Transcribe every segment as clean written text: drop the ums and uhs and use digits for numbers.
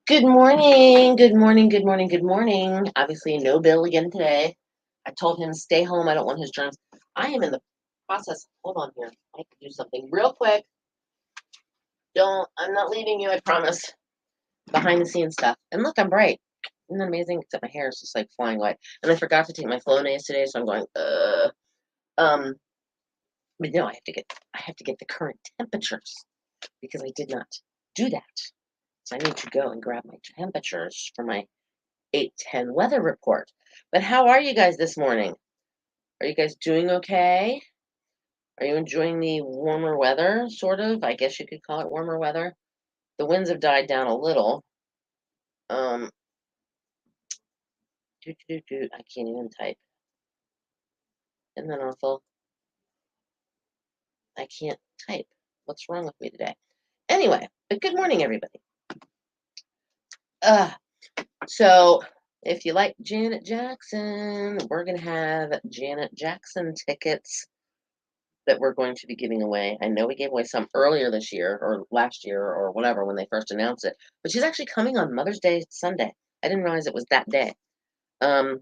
Good morning. Good morning. Good morning. Good morning. Obviously, no Bill again today. I told him stay home. I don't want his germs. I am in the process. Hold on here. I have to do something real quick. I'm not leaving you. I promise. Behind the scenes stuff. And look, I'm bright. Isn't that amazing? Except my hair is just like flying white. And I forgot to take my Flonase today, so I'm going. Um. But no, I have to get the current temperatures because I did not do that. So I need to go and grab my temperatures for my 8:10 weather report. But how are you guys this morning? Are you guys doing okay? Are you enjoying the warmer weather, sort of? I guess you could call it warmer weather. The winds have died down a little. Um, I can't even type. Isn't that awful? I can't type. What's wrong with me today? Anyway, but good morning, everybody. Uh, so if you like Janet Jackson, we're gonna have Janet Jackson tickets that we're going to be giving away. I know we gave away some earlier this year or last year or whatever when they first announced it, but she's actually coming on Mother's Day Sunday. I didn't realize it was that day. Um,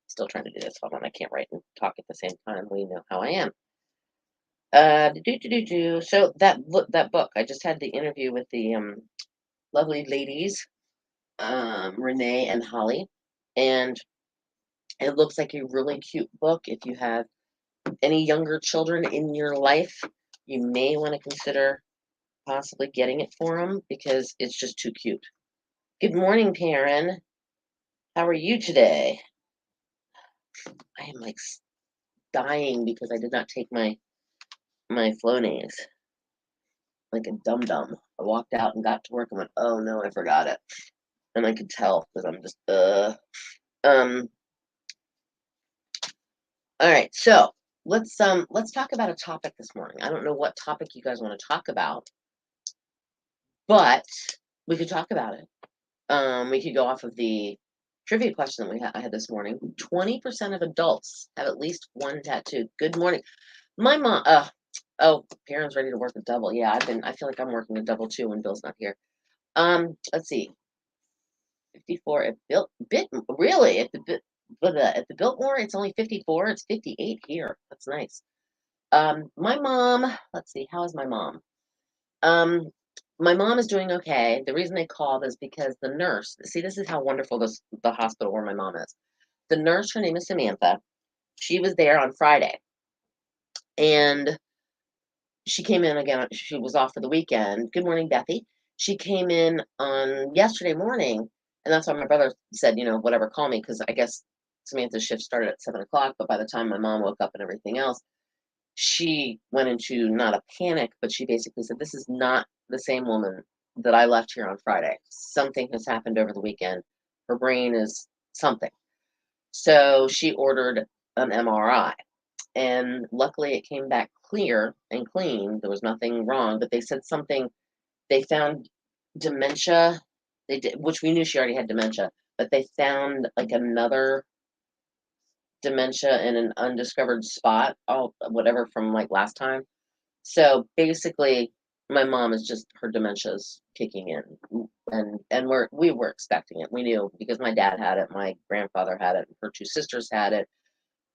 Still trying to do this. Hold on, I can't write and talk at the same time. We know how I am. So that book, I just had the interview with the lovely ladies, Renee and Holly, and it looks like a really cute book. If you have any younger children in your life, you may want to consider possibly getting it for them because it's just too cute. Good morning, Perrin. How are you today? I am like dying because I did not take my Flonase like a dum dum. I walked out and got to work and went, oh no, I forgot it, and I could tell because I'm just um. All right, so let's talk about a topic this morning. I don't know what topic you guys want to talk about, but we could talk about it. We could go off of the trivia question that I had this morning. 20% of adults have at least one tattoo. Good morning. My mom, oh, Karen's ready to work a double. Yeah, I feel like I'm working a double too when Bill's not here. Let's see. 54 at really, at the Biltmore, it's only 54. It's 58 here. That's nice. My mom, let's see, how is my mom? Um, my mom is doing okay. The reason they called is because the nurse, see, this is how wonderful the hospital where my mom is. The nurse, her name is Samantha. She was there on Friday, and she came in again. She was off for the weekend. Good morning, Bethy. She came in on yesterday morning, and that's why my brother said, whatever, call me, because I guess Samantha's shift started at 7 o'clock. But by the time my mom woke up and everything else, she went into not a panic, but she basically said, this is not the same woman that I left here on Friday. Something has happened over the weekend. Her brain is something. So she ordered an MRI, and luckily it came back clear and clean. There was nothing wrong, but they said something, they found dementia. They did, which we knew she already had dementia, but they found like another dementia in an undiscovered spot, whatever from like last time. So basically, my mom is just, her dementia's kicking in, and we were expecting it. We knew because my dad had it, my grandfather had it, her two sisters had it.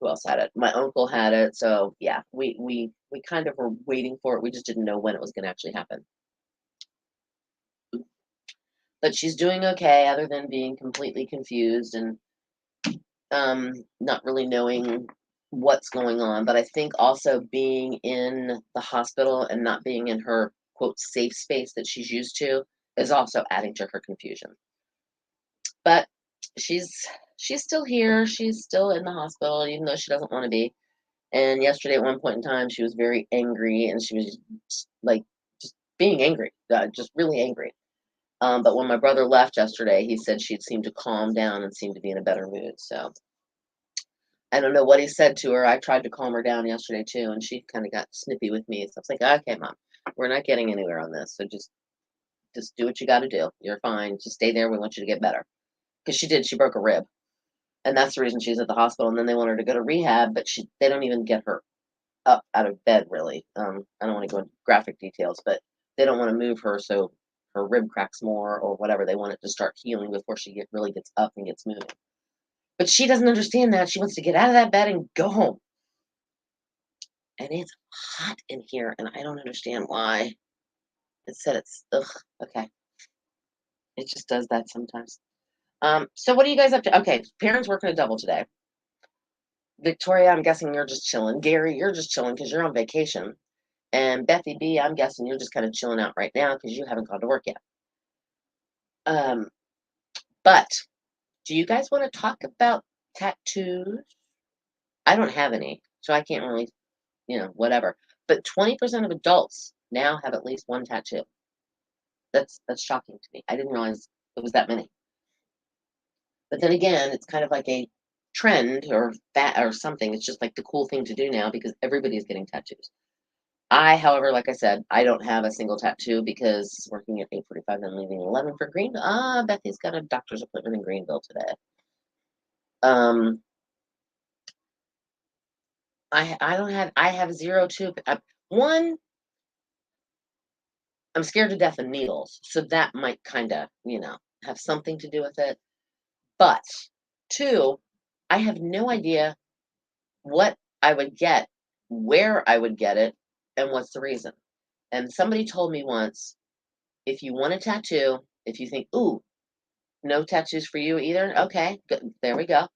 Who else had it? My uncle had it. So yeah, we kind of were waiting for it. We just didn't know when it was going to actually happen. But she's doing okay, other than being completely confused and not really knowing what's going on. But I think also being in the hospital and not being in her quote safe space that she's used to is also adding to her confusion. But she's she's still here. She's still in the hospital, even though she doesn't want to be. And yesterday, at one point in time, she was very angry, and she was like just being angry, just really angry. But when my brother left yesterday, he said she'd seemed to calm down and seemed to be in a better mood. So I don't know what he said to her. I tried to calm her down yesterday too, and she kind of got snippy with me. So I was like, "Okay, mom, we're not getting anywhere on this. So just do what you got to do. You're fine. Just stay there. We want you to get better." Because she did. She broke a rib, and that's the reason she's at the hospital. And then they want her to go to rehab, but they don't even get her up out of bed really. I don't want to go into graphic details, but they don't want to move her so her rib cracks more or whatever. They want it to start healing before she really gets up and gets moving. But she doesn't understand that. She wants to get out of that bed and go home. And it's hot in here, and I don't understand why. It said it's, ugh, okay. It just does that sometimes. So what are you guys up to? Okay, parents working a double today. Victoria, I'm guessing you're just chilling. Gary, you're just chilling because you're on vacation. And Bethy B, I'm guessing you're just kind of chilling out right now because you haven't gone to work yet. But do you guys want to talk about tattoos? I don't have any, so I can't really, whatever. But 20% of adults now have at least one tattoo. That's shocking to me. I didn't realize it was that many. But then again, it's kind of like a trend or that or something. It's just like the cool thing to do now because everybody is getting tattoos. I, however, like I said, I don't have a single tattoo because working at 8:45 and leaving 11 for Greenville. Bethy's got a doctor's appointment in Greenville today. I have zero too. One, I'm scared to death of needles, so that might kind of, have something to do with it. But two, I have no idea what I would get, where I would get it, and what's the reason. And somebody told me once, if you want a tattoo, if you think, ooh, no tattoos for you either, okay, good, there we go.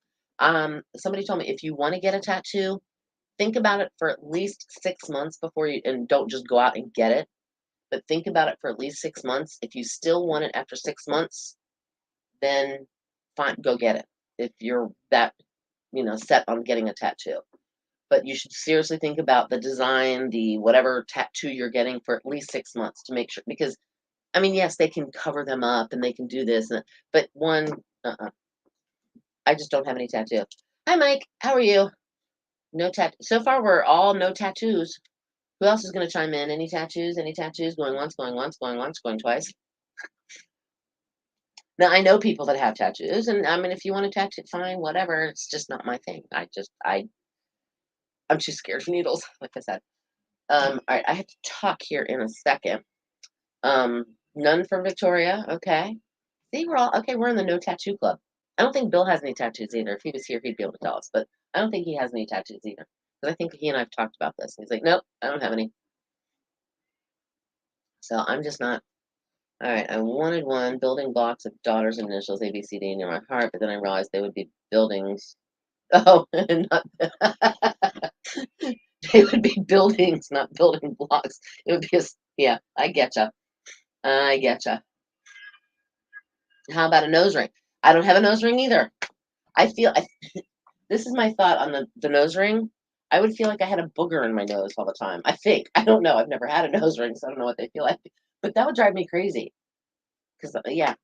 Somebody told me if you want to get a tattoo, think about it for at least 6 months before you, and don't just go out and get it, but think about it for at least 6 months. If you still want it after 6 months, then fine, go get it. If you're that, set on getting a tattoo. But you should seriously think about the design, the whatever tattoo you're getting for at least 6 months to make sure, because I mean, yes, they can cover them up and they can do this, but I just don't have any tattoo. Hi, Mike. How are you? No tattoo. So far, we're all no tattoos. Who else is going to chime in? Any tattoos? Any tattoos? Going once, going once, going once, going twice. Now, I know people that have tattoos, and I mean, if you want a tattoo, fine, whatever. It's just not my thing. I'm too scared for needles, like I said. All right, I have to talk here in a second. None from Victoria. Okay. See, we're all okay. We're in the no tattoo club. I don't think Bill has any tattoos either. If he was here, he'd be able to tell us. But I don't think he has any tattoos either. Because I think he and I've talked about this. He's like, nope, I don't have any. So I'm just not. All right, I wanted one building blocks of daughter's initials A, B, C, D near my heart, but then I realized they would be buildings. Oh, not they would be buildings, not building blocks. It would be yeah, I getcha. I getcha. How about a nose ring? I don't have a nose ring either. I feel this is my thought on the nose ring. I would feel like I had a booger in my nose all the time. I think. I don't know. I've never had a nose ring, so I don't know what they feel like. But that would drive me crazy. Because, yeah.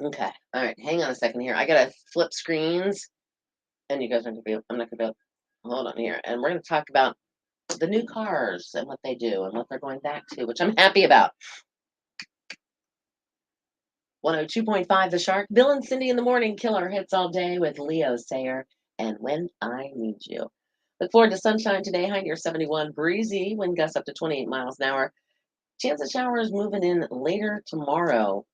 Okay. All right. Hang on a second here. I got to flip screens. And you guys aren't going to be, I'm not going to be able, hold on here. And we're going to talk about the new cars and what they do and what they're going back to, which I'm happy about. 102.5 The Shark. Bill and Cindy in the morning. Killer hits all day with Leo Sayer and When I Need You. Look forward to sunshine today. High near 71. Breezy. Wind gusts up to 28 miles an hour. Chance of showers moving in later tomorrow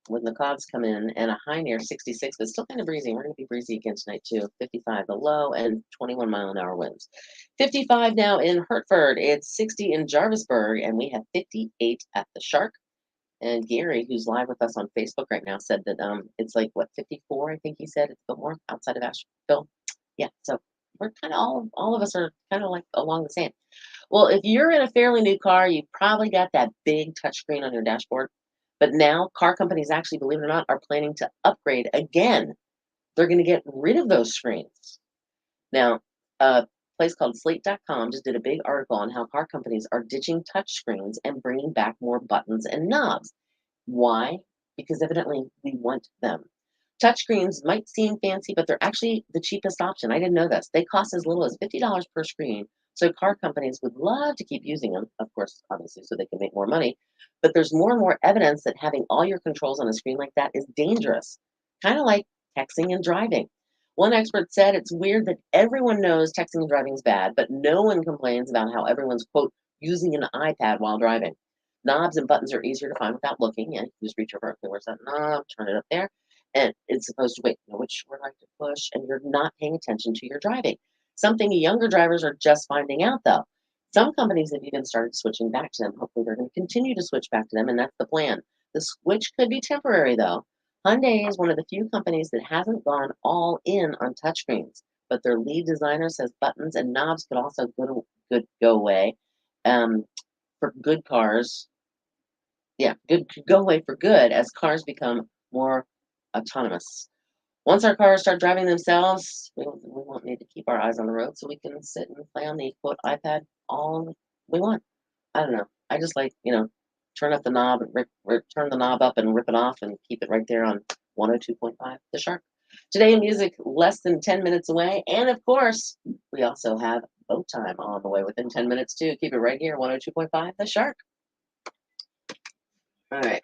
when the clouds come in, and a high near 66, but still kind of breezy. We're going to be breezy again tonight, too. 55 the low and 21 mile an hour winds. 55 now in Hertford. It's 60 in Jarvisburg, and we have 58 at the Shark. And Gary, who's live with us on Facebook right now, said that it's like, what, 54, I think he said. It's a bit more outside of Asheville. Yeah, so we're kind of all of us are kind of like along the same. Well, if you're in a fairly new car, you probably got that big touchscreen on your dashboard. But now car companies actually, believe it or not, are planning to upgrade again. They're going to get rid of those screens. Now, a place called Slate.com just did a big article on how car companies are ditching touch screens and bringing back more buttons and knobs. Why? Because evidently we want them. Touchscreens might seem fancy, but they're actually the cheapest option. I didn't know this. They cost as little as $50 per screen. So car companies would love to keep using them, of course, obviously, so they can make more money. But there's more and more evidence that having all your controls on a screen like that is dangerous, kind of like texting and driving. One expert said it's weird that everyone knows texting and driving is bad, but no one complains about how everyone's, quote, using an iPad while driving. Knobs and buttons are easier to find without looking. Yeah, you just reach over, okay, where's that knob? Turn it up there. And it's supposed to wait, you know, which one I like to push, and you're not paying attention to your driving. Something younger drivers are just finding out though. Some companies have even started switching back to them. Hopefully they're going to continue to switch back to them, and that's the plan. The switch could be temporary though. Hyundai is one of the few companies that hasn't gone all in on touchscreens, but their lead designer says buttons and knobs could also go away. Um, for good cars, yeah, good could go away for good as cars become more autonomous. Once our cars start driving themselves, we won't need to keep our eyes on the road, so we can sit and play on the quote iPad all we want. I don't know. I just like, you know, turn up the knob and turn the knob up and rip it off and keep it right there on 102.5 The Shark. Today in music, less than 10 minutes away, and of course, we also have boat time on the way within 10 minutes too. Keep it right here, 102.5 The Shark. All right.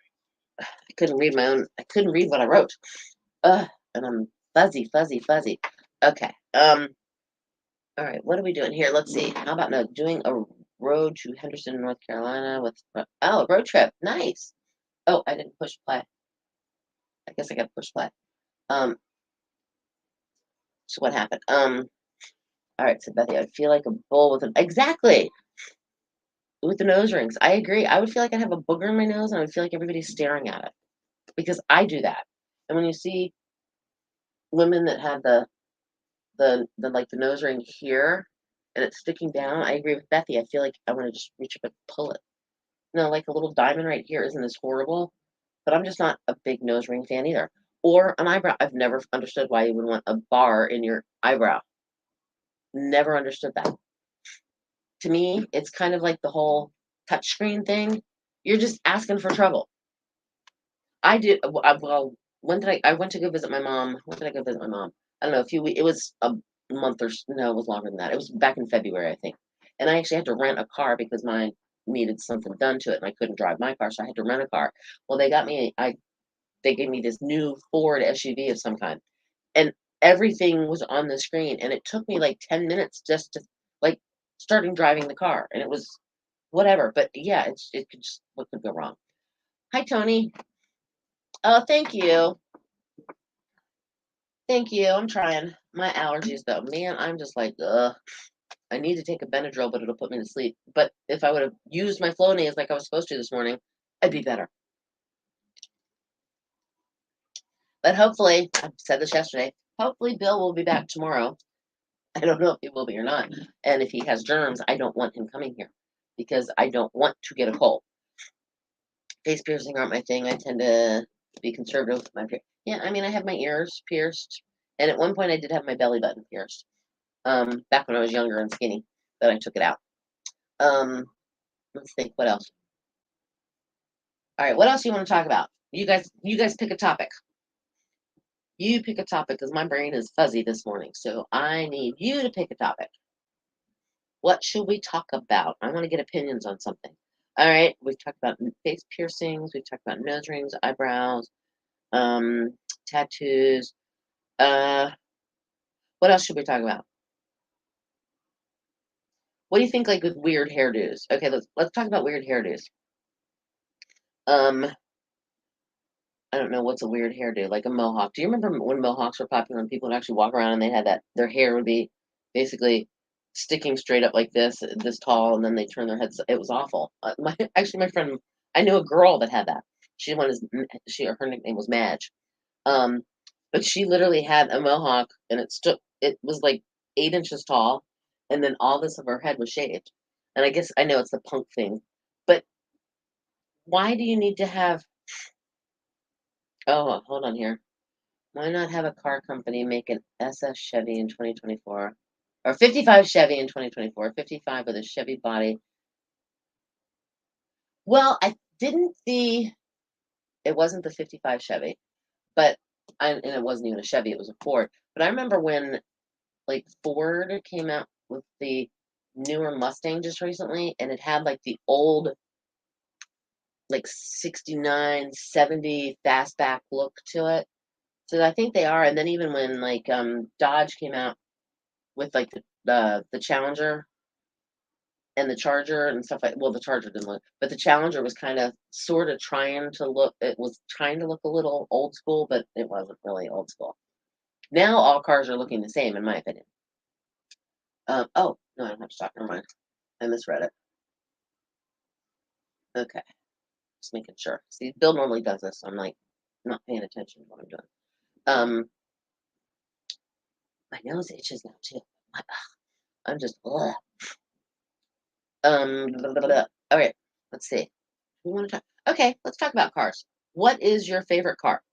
I couldn't read what I wrote. And I'm fuzzy. Okay. All right, what are we doing here? Let's see. How about now doing a road to Henderson, North Carolina with road trip. Nice. Oh, I didn't push play. I guess I got to push play. So what happened? All right, so Bethy, I feel like a bull with an exactly with the nose rings. I agree. I would feel like I'd have a booger in my nose, and I would feel like everybody's staring at it because I do that. And when you see women that have the like the nose ring here and it's sticking down, I agree with Bethy. I feel like I want to just reach up and pull it. No, like a little diamond right here isn't this horrible, but I'm just not a big nose ring fan either. Or an eyebrow. I've never understood why you would want a bar in your eyebrow. Never understood that. To me, it's kind of like the whole touchscreen thing. You're just asking for trouble. I did well. When did I went to go visit my mom? When did I go visit my mom? I don't know. A few weeks. It was a month or no, it was longer than that. It was back in February, I think. And I actually had to rent a car because mine needed something done to it, and I couldn't drive my car, so I had to rent a car. Well, they gave me this new Ford SUV of some kind, and everything was on the screen, and it took me like 10 minutes just to like starting driving the car, and it was whatever. But yeah, it could just what could go wrong. Hi, Tony. Oh, thank you. Thank you. I'm trying. My allergies, though, man, I'm just like, ugh. I need to take a Benadryl, but it'll put me to sleep. But if I would have used my Flonase like I was supposed to this morning, I'd be better. But hopefully, I said this yesterday, hopefully Bill will be back tomorrow. I don't know if he will be or not. And if he has germs, I don't want him coming here because I don't want to get a cold. Face piercing aren't my thing. I tend to be conservative with my yeah, I mean, I have my ears pierced, and at one point I did have my belly button pierced. Back when I was younger and skinny, but I took it out. Um, let's think. What else? All right, what else do you want to talk about? You guys pick a topic. You pick a topic because my brain is fuzzy this morning, so I need you to pick a topic. What should we talk about? I want to get opinions on something. All right, we've talked about face piercings, we've talked about nose rings, eyebrows, um, tattoos. Uh, what else should we talk about? What do you think, like with weird hairdos? Okay, let's talk about weird hairdos. Um, I don't know what's a weird hairdo, like a mohawk. Do you remember when mohawks were popular and people would actually walk around and they had that their hair would be basically sticking straight up like this tall, and then they turn their heads. It was awful. My friend, I knew a girl that had that. Her nickname was Madge. Um, but she literally had a mohawk, and it was like 8 inches tall, and then all this of her head was shaved. And I guess I know it's the punk thing, but why do you need to have? Oh, hold on here. Why not have a car company make an SS Chevy in 2024 or 55 Chevy in 2024, 55 with a Chevy body? Well, I didn't see it wasn't the 55 Chevy, but and it wasn't even a Chevy, it was a Ford. But I remember when like Ford came out with the newer Mustang just recently, and it had like the old like 69, 70 fastback look to it. So I think they are. And then even when like Dodge came out with like the Challenger, and the Charger and stuff like. Well, the Charger didn't look, but the Challenger was kind of sort of trying to look. It was trying to look a little old school, but it wasn't really old school. Now all cars are looking the same, in my opinion. Oh no, I don't have to talk. Never mind. I misread it. Okay, just making sure. See, Bill normally does this, so I'm like not paying attention to what I'm doing. My nose itches now too. I'm just. Ugh. Blah, blah, blah. All right, let's see. We want to talk. Okay, let's talk about cars. What is your favorite car?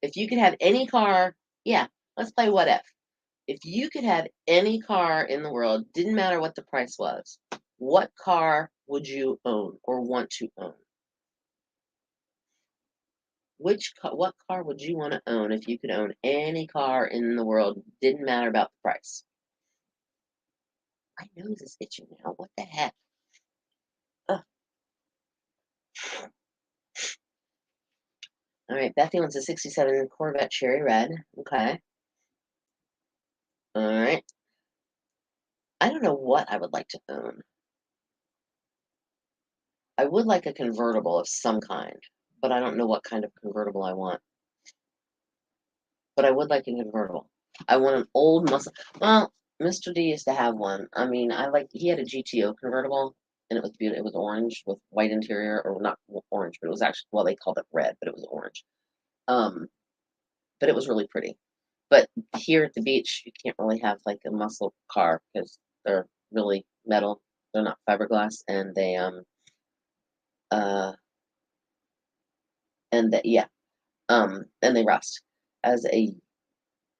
If you could have any car, yeah, let's play what if. If you could have any car in the world, didn't matter what the price was, what car would you own or want to own? What car would you want to own if you could own any car in the world? Didn't matter about the price. My nose is itching now. What the heck? Ugh. All right, Bethy wants a 67 Corvette Cherry Red. Okay. All right. I don't know what I would like to own. I would like a convertible of some kind, but I don't know what kind of convertible I want. But I would like a convertible. I want an old muscle. Well, Mr. D used to have one. I mean, he had a GTO convertible, and it was beautiful. It was orange with white interior, or not orange, but it was actually, well, they called it red, but it was orange. But it was really pretty. But here at the beach, you can't really have like a muscle car because they're really metal. They're not fiberglass, and they and that yeah, and they rust. As a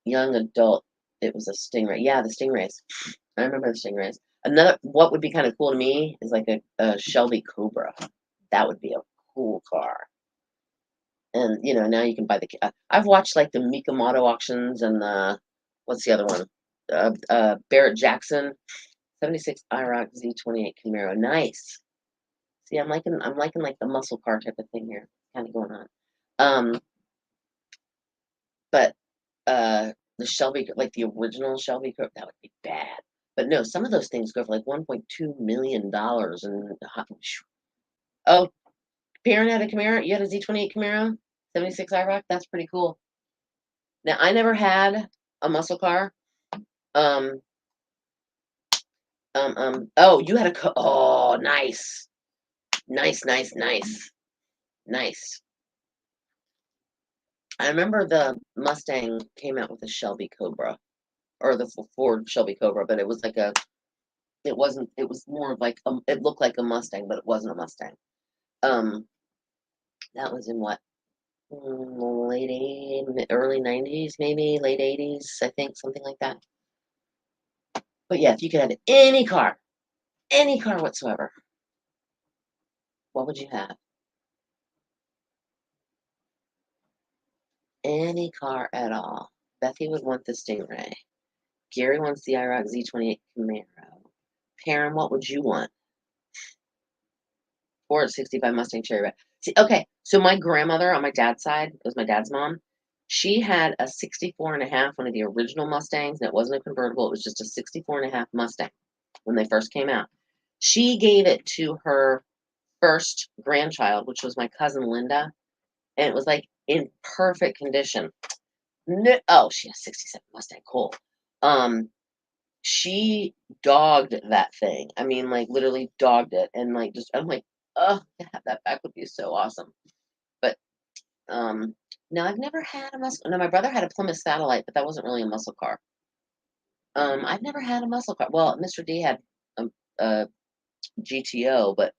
young adult, it was a Stingray. Yeah, the Stingrays. I remember the Stingrays. What would be kind of cool to me is like a Shelby Cobra. That would be a cool car. And now you can buy I've watched like the Mikamoto auctions and what's the other one? Barrett Jackson, 76 IROC Z28 Camaro. Nice. See, I'm liking like the muscle car type of thing here, kind of going on. But the Shelby, like the original Shelby, that would be bad. But no, some of those things go for like $1.2 million. And oh, Perrin had a Camaro. You had a Z28 Camaro, 76 IROC. That's pretty cool. Now I never had a muscle car. Oh, you had oh, nice, nice, nice, nice, nice. I remember the Mustang came out with a Shelby Cobra, or the Ford Shelby Cobra, but it was like it wasn't. It was more of like it looked like a Mustang, but it wasn't a Mustang. That was in what early 90s, maybe late 80s, I think, something like that. But yeah, if you could have any car whatsoever, what would you have? Any car at all. Bethy would want the Stingray. Gary wants the IROC Z28 Camaro. Perrin, what would you want? Ford 65 Mustang Cherry Red. See, okay, so my grandmother on my dad's side, it was my dad's mom, she had a 64.5, one of the original Mustangs, and it wasn't a convertible, it was just a 64.5 Mustang when they first came out. She gave it to her first grandchild, which was my cousin Linda, and it was like in perfect condition. No, oh, she has 67 Mustang, cool. She dogged that thing. I mean, like literally dogged it, and like just I'm like, oh, to have that back would be so awesome. But no, I've never had a muscle. No, my brother had a Plymouth Satellite, but that wasn't really a muscle car. I've never had a muscle car. Well, Mr. D had a GTO, but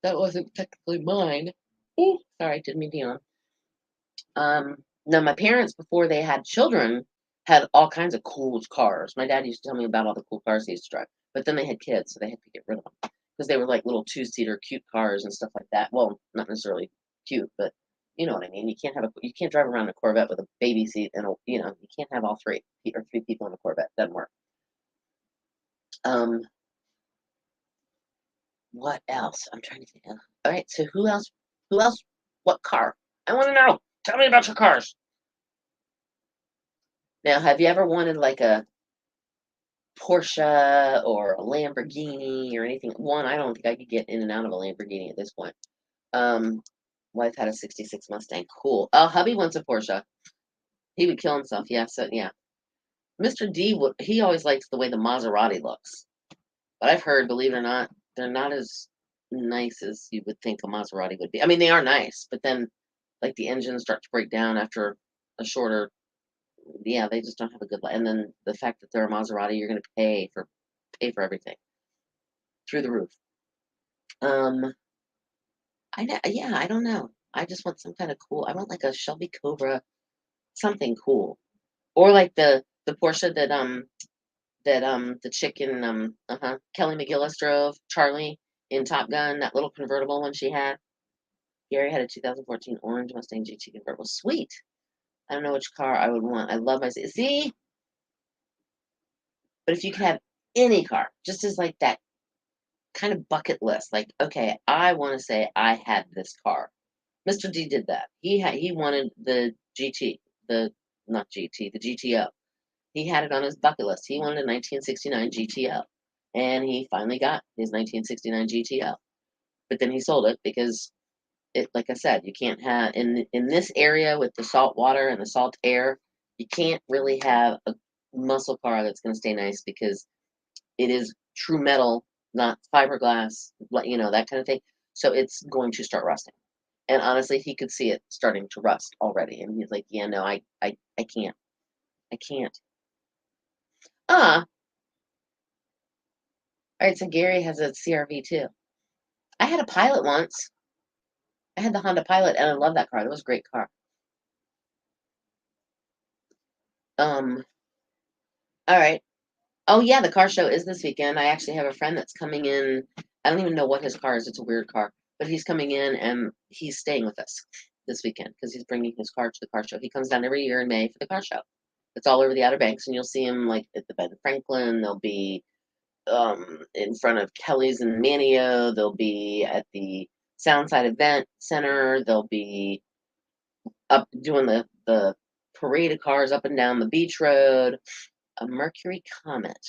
that wasn't technically mine. Ooh, sorry, didn't mean to yawn. No, my parents before they had children had all kinds of cool cars. My dad used to tell me about all the cool cars he used to drive, but then they had kids, so they had to get rid of them because they were like little two-seater cute cars and stuff like that. Well, not necessarily cute, but you know what I mean. You can't drive around a Corvette with a baby seat and you can't have all three or three people in a Corvette. Doesn't work. What else? I'm trying to think. All right, so who else? Who else? What car? I want to know. Tell me about your cars. Now, have you ever wanted like a Porsche or a Lamborghini or anything. One, I don't think I could get in and out of a Lamborghini at this point. Wife had a 66 Mustang. Cool. Oh, hubby wants a Porsche. He would kill himself. Yeah, so yeah. Mr. D would he always likes the way the Maserati looks. But I've heard, believe it or not, they're not as nice as you would think a Maserati would be. I mean, they are nice, but then like the engines start to break down after a shorter yeah, they just don't have a good life. And then the fact that they're a Maserati, you're gonna pay for everything through the roof. Um yeah, I don't know. I just want some kind of cool I want like a Shelby Cobra, something cool. Or like the Porsche that the chick in Kelly McGillis drove, Charlie in Top Gun, that little convertible one she had. Gary had a 2014 orange Mustang GT convertible. Sweet. I don't know which car I would want. I love my see, but if you could have any car, just as like that kind of bucket list, like okay, I want to say I had this car. Mr. D did that. He wanted the GT, the not GT, the GTO. He had it on his bucket list. He wanted a 1969 GTO, and he finally got his 1969 GTO. But then he sold it because it, like I said, you can't have in this area with the salt water and the salt air, you can't really have a muscle car that's going to stay nice because it is true metal, not fiberglass, you know, that kind of thing. So it's going to start rusting. And honestly, he could see it starting to rust already. And he's like, yeah, no, I can't. I can't. Ah, all right. So Gary has a CRV too. I had a Pilot once. I had the Honda Pilot, and I love that car. That was a great car. Um. All right. Oh yeah, the car show is this weekend. I actually have a friend that's coming in. I don't even know what his car is. It's a weird car, but he's coming in and he's staying with us this weekend because he's bringing his car to the car show. He comes down every year in May for the car show. It's all over the Outer Banks, and you'll see him like at the Ben Franklin. They'll be in front of Kelly's and Manio. They'll be at the Soundside Event Center. They'll be up doing the parade of cars up and down the beach road. A Mercury Comet,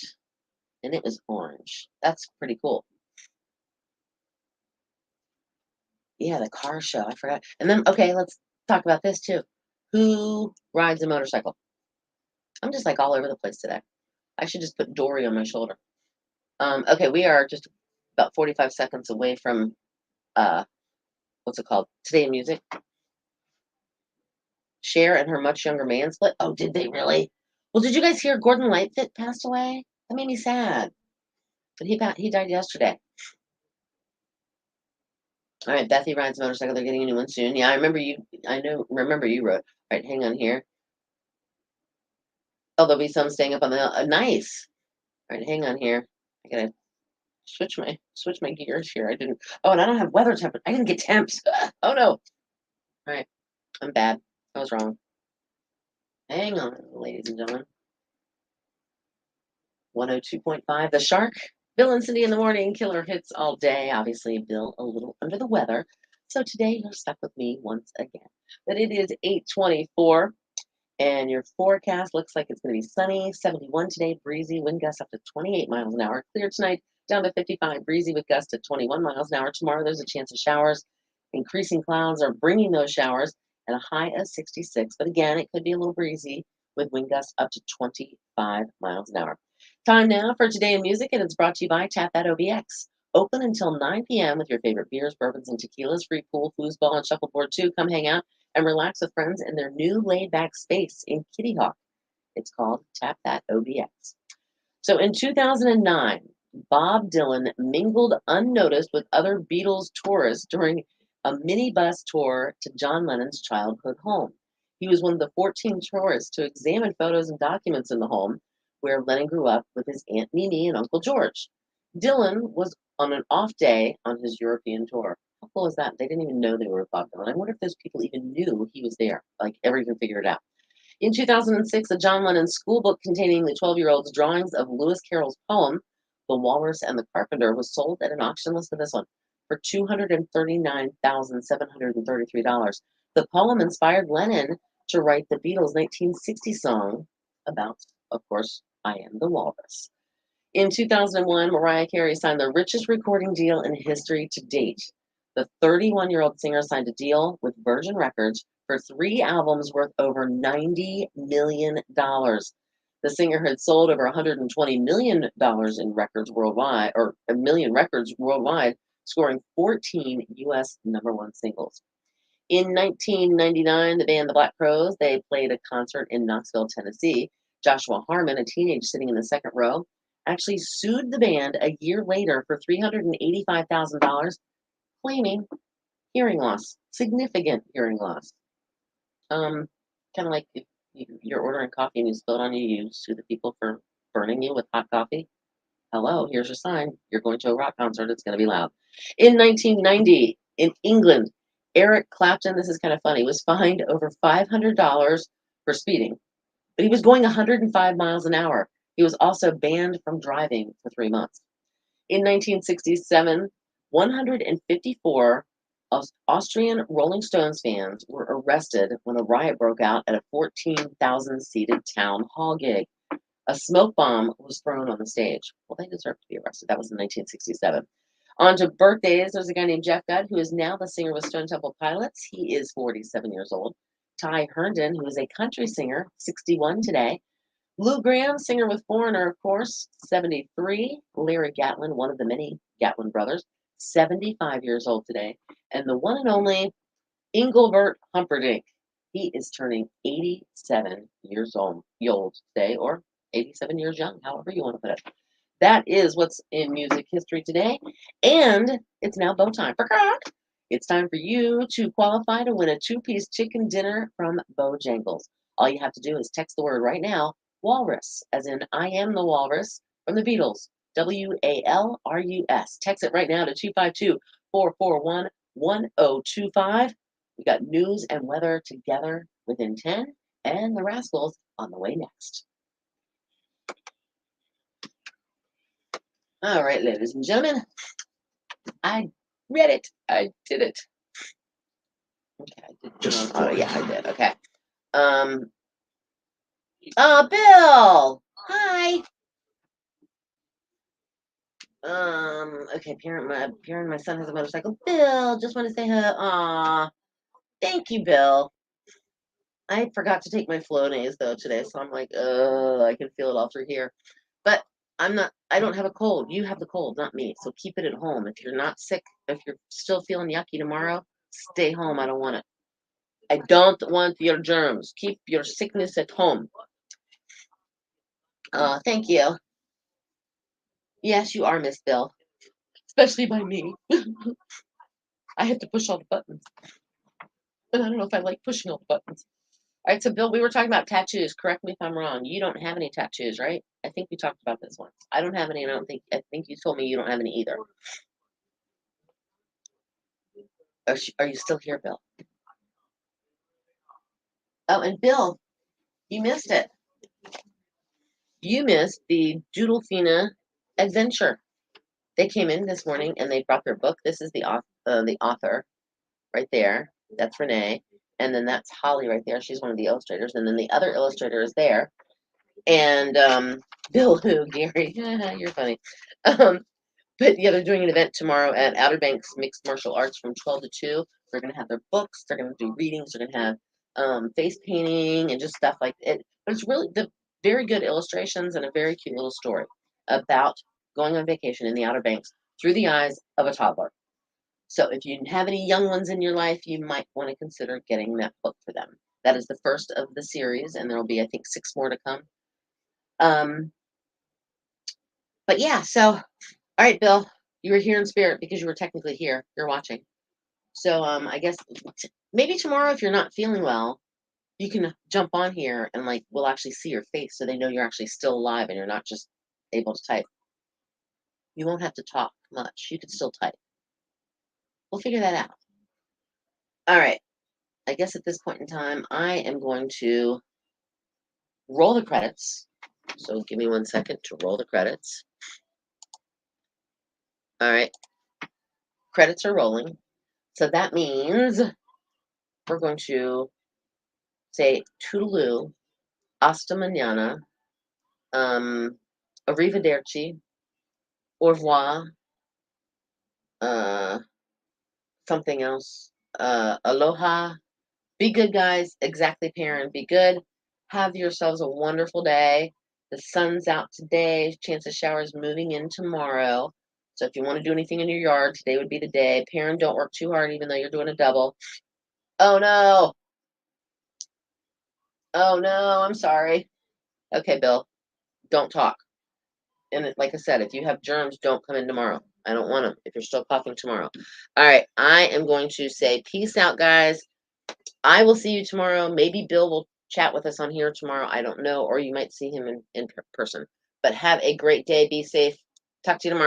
and it was orange. That's pretty cool. Yeah, the car show. I forgot. And then okay, let's talk about this too. Who rides a motorcycle? I'm just like all over the place today. I should just put Dory on my shoulder. Okay, we are just about 45 seconds away from uh what's it called? Today in Music. Cher and her much younger man split. Oh, did they really? Well, did you guys hear Gordon Lightfoot passed away? That made me sad. But he died yesterday. All right, Bethy rides a motorcycle. They're getting a new one soon. Yeah, I remember you. I know. Remember you wrote. All right, hang on here. Oh, there'll be some staying up on the hill. Nice. All right, hang on here. I gotta switch my gears here. I didn't. Oh, and I don't have weather temp. I didn't get temps. Oh no. All right, I'm bad. I was wrong. Hang on, ladies and gentlemen. 102.5. The Shark. Bill and Cindy in the morning. Killer hits all day. Obviously, Bill a little under the weather. So today you're stuck with me once again. But it is 8:24. And your forecast looks like it's going to be sunny, 71 today, breezy, wind gusts up to 28 miles an hour. Clear tonight, down to 55, breezy with gusts at 21 miles an hour. Tomorrow, there's a chance of showers. Increasing clouds are bringing those showers and a high of 66. But again, it could be a little breezy with wind gusts up to 25 miles an hour. Time now for Today in Music, and it's brought to you by Tap That OBX. Open until 9 p.m. with your favorite beers, bourbons, and tequilas. Free pool, foosball, and shuffleboard too. Come hang out and relax with friends in their new laid-back space in Kitty Hawk. It's called Tap That OBX. So in 2009, Bob Dylan mingled unnoticed with other Beatles tourists during a minibus tour to John Lennon's childhood home. He was one of the 14 tourists to examine photos and documents in the home where Lennon grew up with his Aunt Mimi and Uncle George. Dylan was on an off day on his European tour. How cool is that? They didn't even know they were with Bob Dylan. I wonder if those people even knew he was there, like ever even figured it out. In 2006, a John Lennon school book containing the 12-year-old's drawings of Lewis Carroll's poem, The Walrus and the Carpenter, was sold at an auction. Listen to this one for $239,733. The poem inspired Lennon to write the Beatles' 1960 song about, of course, I Am the Walrus. In 2001, Mariah Carey signed the richest recording deal in history to date. The 31-year-old singer signed a deal with Virgin Records for 3 albums worth over $90 million. The singer had sold over $120 million in records worldwide, or a million records worldwide, scoring 14 U.S. #1 singles. In 1999, the band The Black Crowes, they played a concert in Knoxville, Tennessee. Joshua Harmon, a teenager sitting in the second row, actually sued the band a year later for $385,000, claiming hearing loss, significant hearing loss. Kind of like if you're ordering coffee and you spill it on you, you sue the people for burning you with hot coffee. Hello, here's your sign. You're going to a rock concert. It's going to be loud. In 1990, in England, Eric Clapton, this is kind of funny, was fined over $500 for speeding, but he was going 105 miles an hour. He was also banned from driving for 3 months. In 1967, 154 Austrian Rolling Stones fans were arrested when a riot broke out at a 14,000-seated town hall gig. A smoke bomb was thrown on the stage. Well, they deserve to be arrested. That was in 1967. On to birthdays. There's a guy named Jeff Gutt, who is now the singer with Stone Temple Pilots. He is 47 years old. Ty Herndon, who is a country singer, 61 today. Lou Graham, singer with Foreigner, of course, 73. Larry Gatlin, one of the many Gatlin brothers, 75 years old today. And the one and only Engelbert Humperdinck. He is turning 87 years old today, or 87 years young, however you want to put it. That is what's in music history today. And it's now bow time. It's time for you to qualify to win a 2-piece chicken dinner from Bojangles. All you have to do is text the word right now, walrus, as in I am the walrus, from the Beatles, WALRUS. Text it right now to 252-441-1025. We got news and weather together within 10, and the Rascals on the way next. All right, ladies and gentlemen, I read it. I did it. Okay, I did it on auto. Yeah, I did. Okay. Bill. Hi. Okay, my son has a motorcycle. Bill, just want to say hi. Aw. Thank you, Bill. I forgot to take my Flonase though today, so I'm like, I can feel it all through here. But I don't have a cold. You have the cold, not me. So keep it at home. If you're not sick, if you're still feeling yucky tomorrow, stay home. I don't want it. I don't want your germs. Keep your sickness at home. Thank you. Yes, you are, Miss Bill. Especially by me. I have to push all the buttons. And I don't know if I like pushing all the buttons. All right, so Bill, we were talking about tattoos. Correct me if I'm wrong. You don't have any tattoos, right? I think we talked about this once. I don't have any, and I think you told me you don't have any either. Are you still here, Bill? Oh, and Bill, you missed it. You missed the Doodlefina adventure. They came in this morning and they brought their book. This is the author right there. That's Renee. And then that's Holly right there. She's one of the illustrators. And then the other illustrator is there. And Bill, who, Gary, you're funny. But yeah, they're doing an event tomorrow at Outer Banks Mixed Martial Arts from 12 to 2. They're going to have their books. They're going to do readings. They're going to have face painting and just stuff like it. But it's really very good illustrations and a very cute little story about going on vacation in the Outer Banks through the eyes of a toddler. So if you have any young ones in your life, you might want to consider getting that book for them. That is the first of the series, and there will be, I think, 6 more to come. But yeah, so, all right, Bill, you were here in spirit because you were technically here. You're watching. So I guess maybe tomorrow, if you're not feeling well, you can jump on here and we'll actually see your face so they know you're actually still alive and you're not just able to type. You won't have to talk much. You can still type. We'll figure that out. All right. I guess at this point in time, I am going to roll the credits. So give me 1 second to roll the credits. All right. Credits are rolling. So that means we're going to say toodaloo, hasta mañana, Arrivederci. Au revoir. Uh, something else. Aloha. Be good, guys. Exactly, parent. Be good. Have yourselves a wonderful day. The sun's out today. Chance of showers moving in tomorrow. So if you want to do anything in your yard, today would be the day. Parent, don't work too hard, even though you're doing a double. Oh no. Oh no. I'm sorry. Okay, Bill. Don't talk. And like I said, if you have germs, don't come in tomorrow. I don't want them if you're still coughing tomorrow. All right. I am going to say peace out, guys. I will see you tomorrow. Maybe Bill will chat with us on here tomorrow. I don't know. Or you might see him in person. But have a great day. Be safe. Talk to you tomorrow.